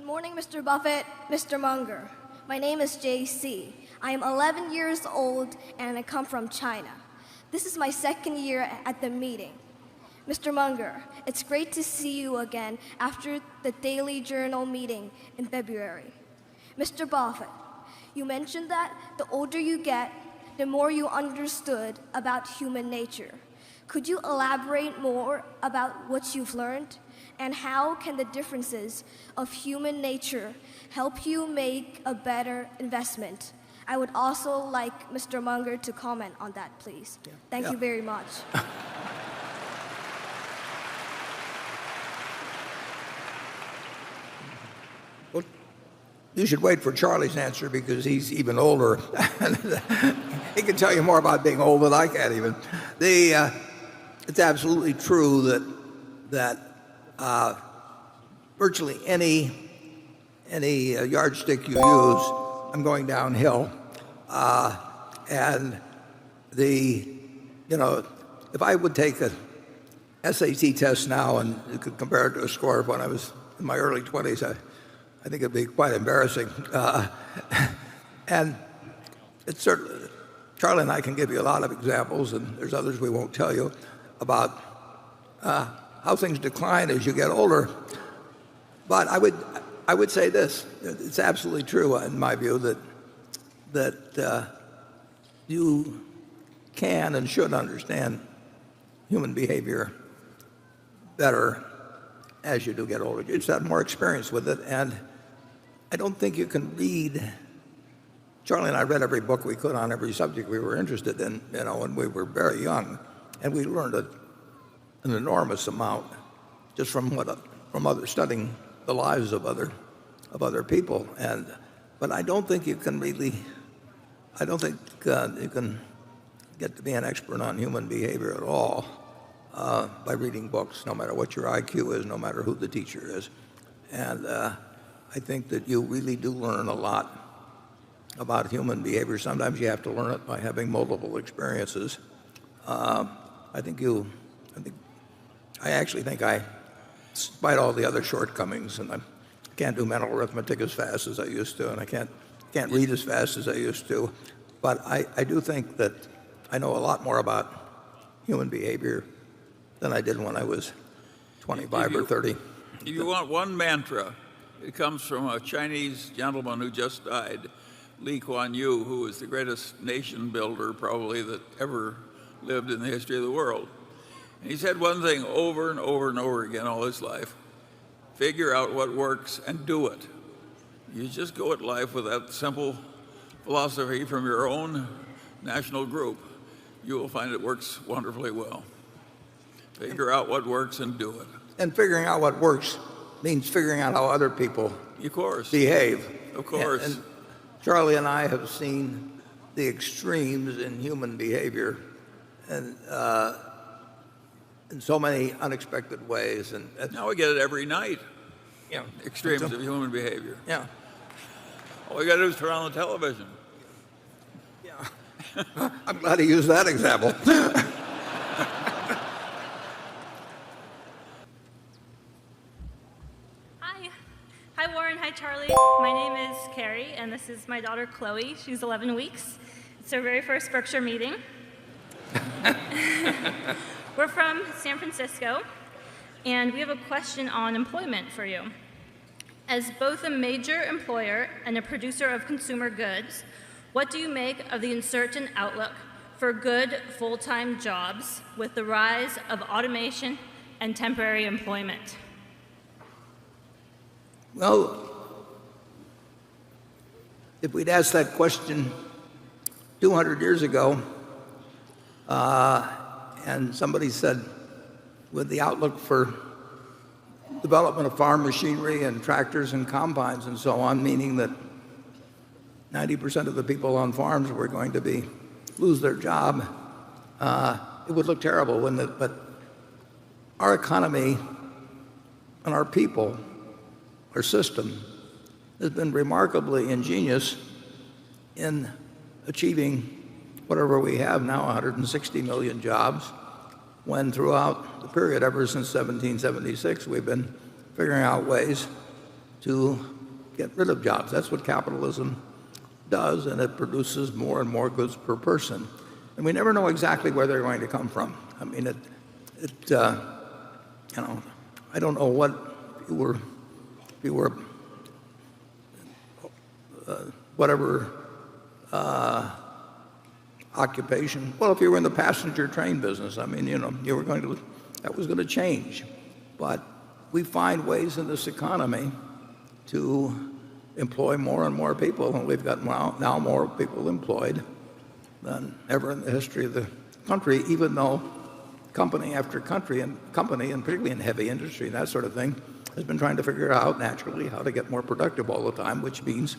Good morning, Mr. Buffett, Mr. Munger. My name is JC. I am 11 years old and I come from China. This is my second year at the meeting. Mr. Munger, it's great to see you again after the Daily Journal meeting in February. Mr. Buffett, you mentioned that the older you get, the more you understood about human nature. Could you elaborate more about what you've learned? And how can the differences of human nature help you make a better investment? I would also like Mr. Munger to comment on that, please. Thank you very much. Well, you should wait for Charlie's answer because he's even older. He can tell you more about being old than I can even. It's absolutely true that virtually any yardstick you use, I'm going downhill. And if I would take a SAT test now and you could compare it to a score of when I was in my early 20s, I think it'd be quite embarrassing. And it's certainly, Charlie and I can give you a lot of examples, and there's others we won't tell you, about how things decline as you get older. But I would say this: it's absolutely true, in my view, that you can and should understand human behavior better as you do get older. You just have more experience with it, and I don't think you can read. Charlie and I read every book we could on every subject we were interested in, when we were very young, and we learned an enormous amount just from studying the lives of other people. But I don't think you can really. I don't think you can get to be an expert on human behavior at all by reading books, no matter what your IQ is, no matter who the teacher is. And I think that you really do learn a lot about human behavior. Sometimes you have to learn it by having multiple experiences. I actually think despite all the other shortcomings, and I can't do mental arithmetic as fast as I used to, and I can't read as fast as I used to, but I do think that I know a lot more about human behavior than I did when I was 25 or 30. If you want one mantra, it comes from a Chinese gentleman who just died, Lee Kuan Yew, who was the greatest nation builder probably that ever lived in the history of the world. And he said one thing over and over and over again all his life: figure out what works and do it. You just go at life with that simple philosophy from your own national group, you will find it works wonderfully well. Figure out what works and do it. And figuring out what works means figuring out how other people behave. Of course. And Charlie and I have seen the extremes in human behavior, and in so many unexpected ways. And now we get it every night. Yeah, extremes of human behavior. Yeah. All we got to do is turn on the television. Yeah. I'm glad he used that example. Hi, Warren. Hi, Charlie. My name is Carrie, and this is my daughter, Chloe. She's 11 weeks. It's her very first Berkshire meeting. We're from San Francisco, and we have a question on employment for you. As both a major employer and a producer of consumer goods, what do you make of the uncertain outlook for good full-time jobs with the rise of automation and temporary employment? Well, if we'd asked that question 200 years ago, and somebody said, with the outlook for development of farm machinery and tractors and combines and so on, meaning that 90% of the people on farms were going to lose their job, it would look terrible, wouldn't it? But our economy and our people, our system, has been remarkably ingenious in achieving whatever we have now, 160 million jobs, when throughout the period ever since 1776 we've been figuring out ways to get rid of jobs. That's what capitalism does, and it produces more and more goods per person. And we never know exactly where they're going to come from. I mean, I don't know what if you were whatever occupation. Well, if you were in the passenger train business, I mean, that was going to change. But we find ways in this economy to employ more and more people, and we've got now more people employed than ever in the history of the country, even though company after company, and particularly in heavy industry and that sort of thing, has been trying to figure out naturally how to get more productive all the time, which means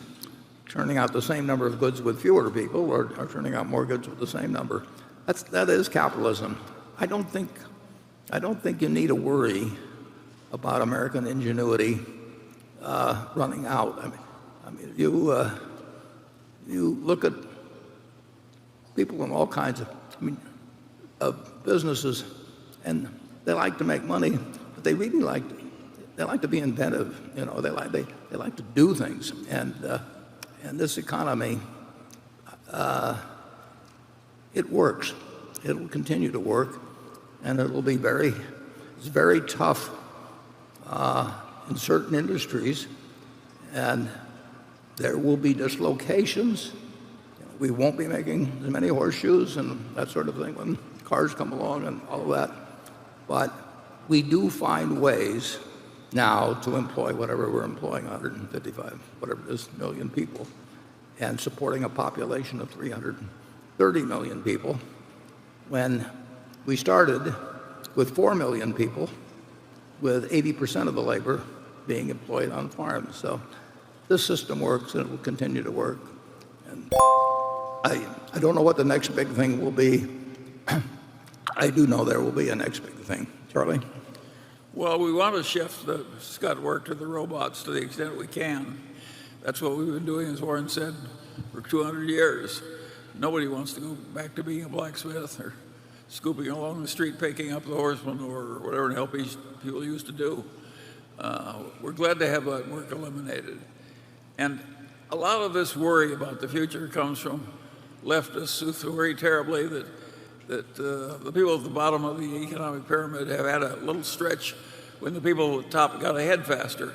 churning out the same number of goods with fewer people or churning out more goods with the same number. That is capitalism. I don't think you need to worry about American ingenuity running out. I mean, you look at people in all kinds of businesses, and they like to make money, but they really like to be inventive. They like to do things, and this economy, it works. It will continue to work, and it'll be it's very tough in certain industries, and there will be dislocations. We won't be making as many horseshoes and that sort of thing when cars come along and all of that. But we do find ways now to employ whatever we're employing, 155, whatever it is, million people, and supporting a population of 330 million people. When we started with 4 million people, with 80% of the labor being employed on farms. So this system works, and it will continue to work. And I don't know what the next big thing will be. I do know there will be a next big thing. Charlie? Well, we want to shift the scut work to the robots to the extent we can. That's what we've been doing, as Warren said, for 200 years. Nobody wants to go back to being a blacksmith or scooping along the street picking up the horsemen or whatever the hell people used to do. We're glad to have that work eliminated. And a lot of this worry about the future comes from leftists who worry terribly that the people at the bottom of the economic pyramid have had a little stretch when the people at the top got ahead faster.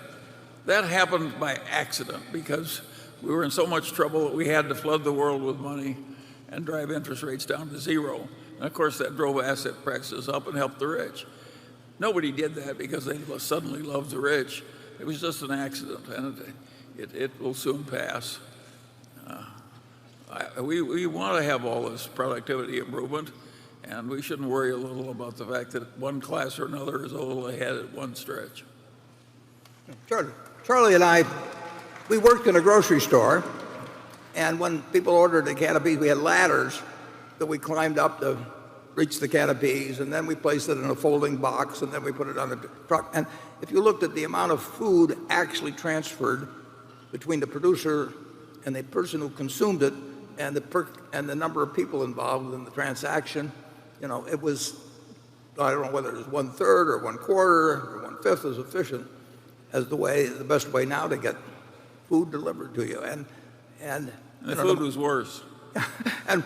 That happened by accident because we were in so much trouble that we had to flood the world with money and drive interest rates down to zero. And of course that drove asset prices up and helped the rich. Nobody did that because they suddenly loved the rich. It was just an accident, and it will soon pass. We want to have all this productivity improvement, and we shouldn't worry a little about the fact that one class or another is a little ahead at one stretch. Charlie and I, we worked in a grocery store, and when people ordered a can of peas, we had ladders that we climbed up to reach the can of peas, and then we placed it in a folding box, and then we put it on a truck. And if you looked at the amount of food actually transferred between the producer and the person who consumed it, and the number of people involved in the transaction, it was, I don't know whether it was 1/3 or 1/4 or 1/5 as efficient as the best way now to get food delivered to you. And the food was worse. And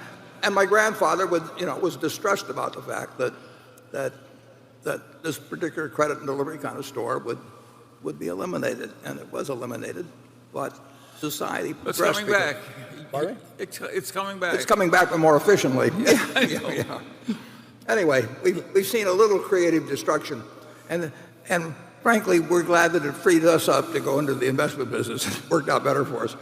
my grandfather was distressed about the fact that this particular credit and delivery kind of store would be eliminated, and it was eliminated. But society progressed. It's coming back. Pardon? It's coming back. It's coming back, but more efficiently. Yeah. Anyway, we've seen a little creative destruction, and frankly, we're glad that it freed us up to go into the investment business. It worked out better for us.